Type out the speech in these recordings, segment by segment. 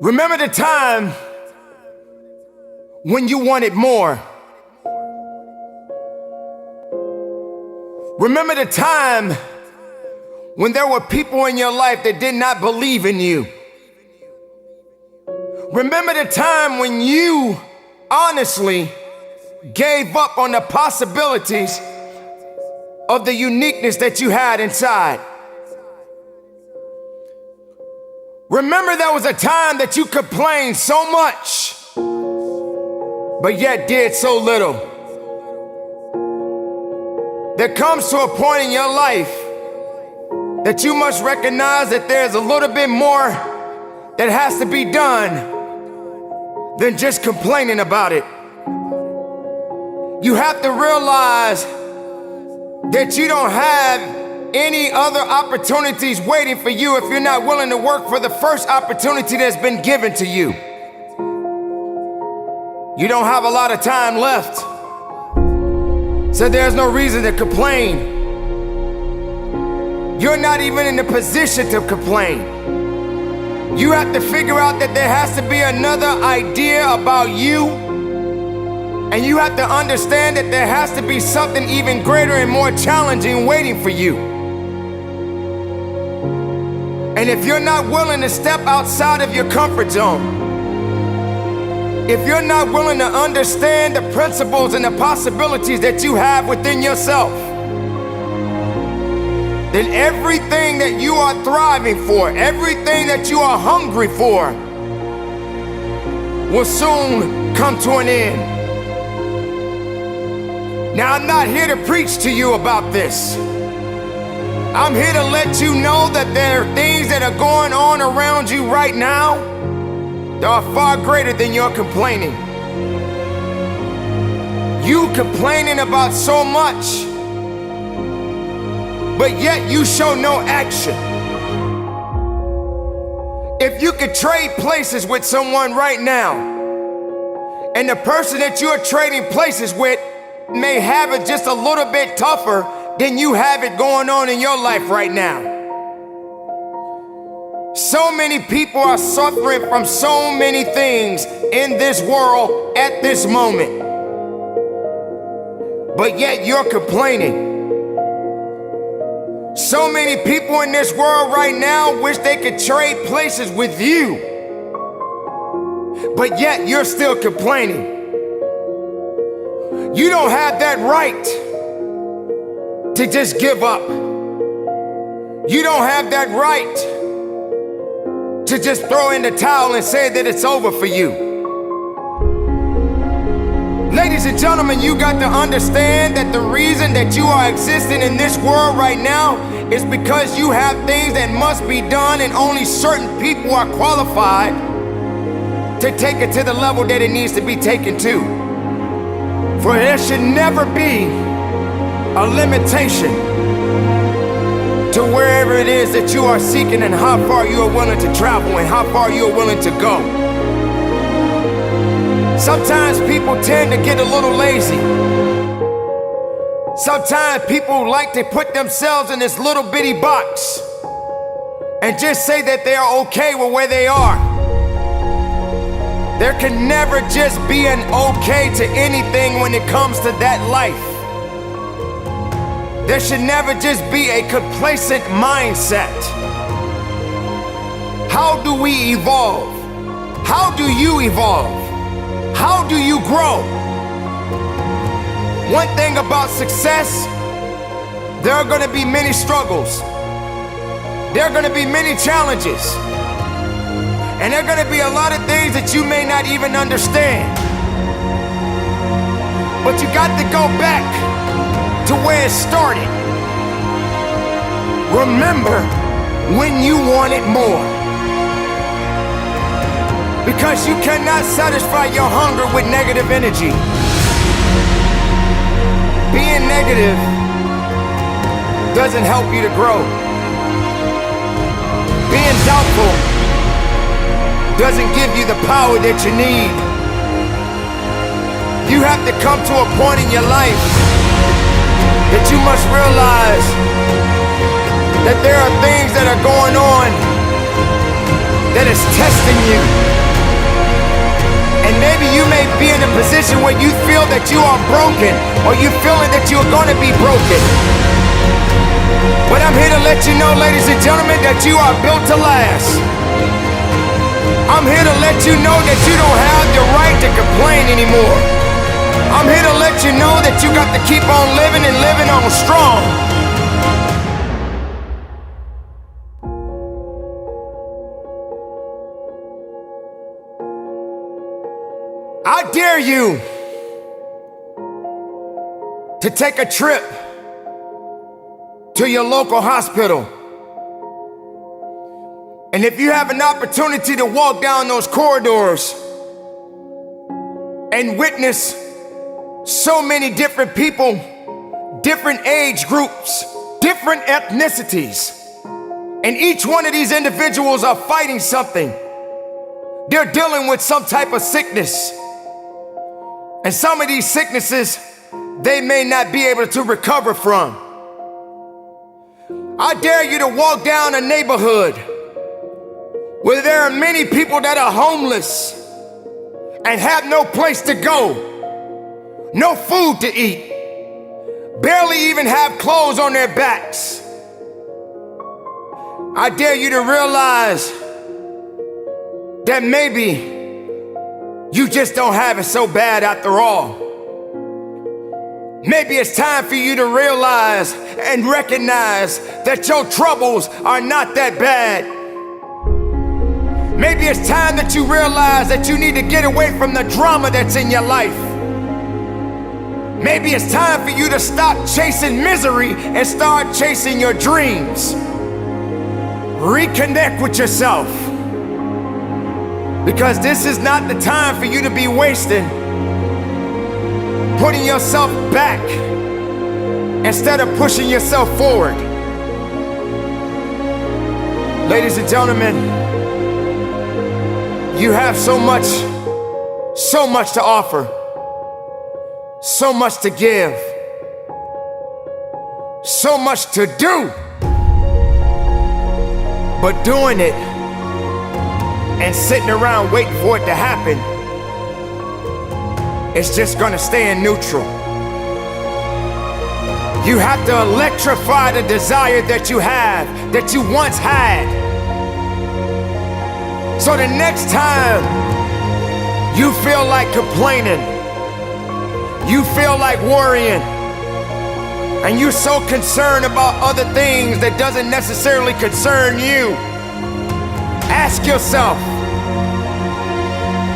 Remember the time when you wanted more. Remember the time when there were people in your life that did not believe in you. Remember the time when you honestly gave up on the possibilities of the uniqueness that you had inside. Remember there was a time that you complained so much, but yet did so little. There comes to a point in your life that you must recognize that there's a little bit more that has to be done than just complaining about it. You have to realize that you don't have any other opportunities waiting for you if you're not willing to work for the first opportunity that's been given to you. You don't have a lot of time left, so there's no reason to complain. You're not even in the position to complain. You have to figure out that there has to be another idea about you, and you have to understand that there has to be something even greater and more challenging waiting for you. And if you're not willing to step outside of your comfort zone, if you're not willing to understand the principles and the possibilities that you have within yourself, then everything that you are thriving for, everything that you are hungry for, will soon come to an end. Now, I'm not here to preach to you about this. I'm here to let you know that there are things that are going on around you right now that are far greater than your complaining. You complaining about so much, but yet you show no action. If you could trade places with someone right now, and the person that you're trading places with may have it just a little bit tougher than you have it going on in your life right now. So many people are suffering from so many things in this world at this moment, but yet you're complaining. So many people in this world right now wish they could trade places with you, but yet you're still complaining. You don't have that right to just give up. You don't have that right to just throw in the towel and say that it's over for you. Ladies and gentlemen, you got to understand that the reason that you are existing in this world right now is because you have things that must be done, and only certain people are qualified to take it to the level that it needs to be taken to. For there should never be a limitation to wherever it is that you are seeking and how far you are willing to travel and how far you are willing to go. Sometimes people tend to get a little lazy. Sometimes people like to put themselves in this little bitty box and just say that they are okay with where they are. There can never just be an okay to anything when it comes to that life. There should never just be a complacent mindset. How do we evolve? How do you evolve? How do you grow? One thing about success, there are going to be many struggles. There are going to be many challenges. And there are going to be a lot of things that you may not even understand. But you got to go back to where it started. Remember when you wanted more. Because you cannot satisfy your hunger with negative energy. Being negative doesn't help you to grow. Being doubtful doesn't give you the power that you need. You have to come to a point in your life that you must realize that there are things that are going on that is testing you. maybe you may be in a position where you feel that you are broken, or you feeling that you're gonna be broken. But I'm here to let you know, ladies and gentlemen, that you are built to last. I'm here to let you know that you don't have the right to complain anymore. I'm here to let you know that you got to keep on living and living on strong. I dare you to take a trip to your local hospital. And if you have an opportunity to walk down those corridors and witness so many different people, different age groups, different ethnicities, and each one of these individuals are fighting something. They're dealing with some type of sickness. And some of these sicknesses, they may not be able to recover from. I dare you to walk down a neighborhood where there are many people that are homeless and have no place to go, no food to eat, barely even have clothes on their backs. I dare you to realize that maybe you just don't have it so bad after all. Maybe it's time for you to realize and recognize that your troubles are not that bad. Maybe it's time that you realize that you need to get away from the drama that's in your life. Maybe it's time for you to stop chasing misery and start chasing your dreams. Reconnect with yourself. Because this is not the time for you to be wasting, putting yourself back instead of pushing yourself forward. Ladies and gentlemen, you have so much to offer, so much to give, so much to do, but doing it and sitting around waiting for it to happen, it's just gonna stay in neutral. You have to electrify the desire that you have, that you once had. So the next time you feel like complaining, you feel like worrying, and you're so concerned about other things that doesn't necessarily concern you, ask yourself,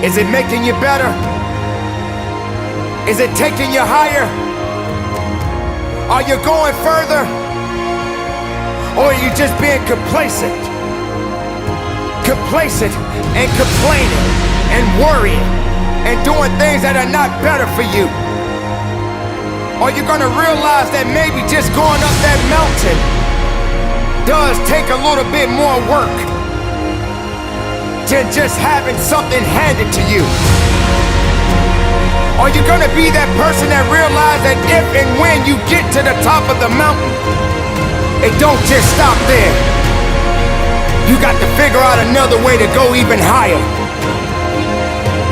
is it making you better? Is it taking you higher? Are you going further? Or are you just being complacent? Complacent and complaining and worrying and doing things that are not better for you? Are you gonna realize that maybe just going up that mountain does take a little bit more work than just having something handed to you? Are you gonna be that person that realizes that if and when you get to the top of the mountain, it don't just stop there? You got to figure out another way to go even higher.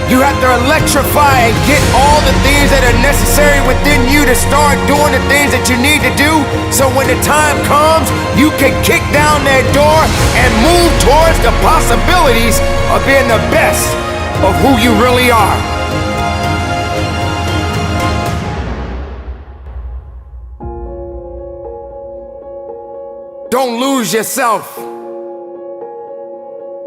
You have to electrify and get all the things that are necessary within you to start doing the things that you need to do, so when the time comes, you can kick down that door and move towards the possibilities of being the best of who you really are. Don't lose yourself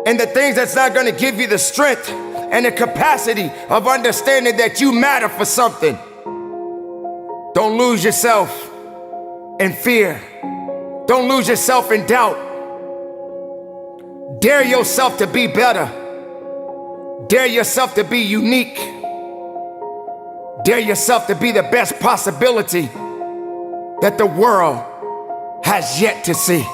in the things that's not gonna give you the strength and the capacity of understanding that you matter for something. Don't lose yourself in fear. Don't lose yourself in doubt. Dare yourself to be better. Dare yourself to be unique. Dare yourself to be the best possibility that the world has yet to see.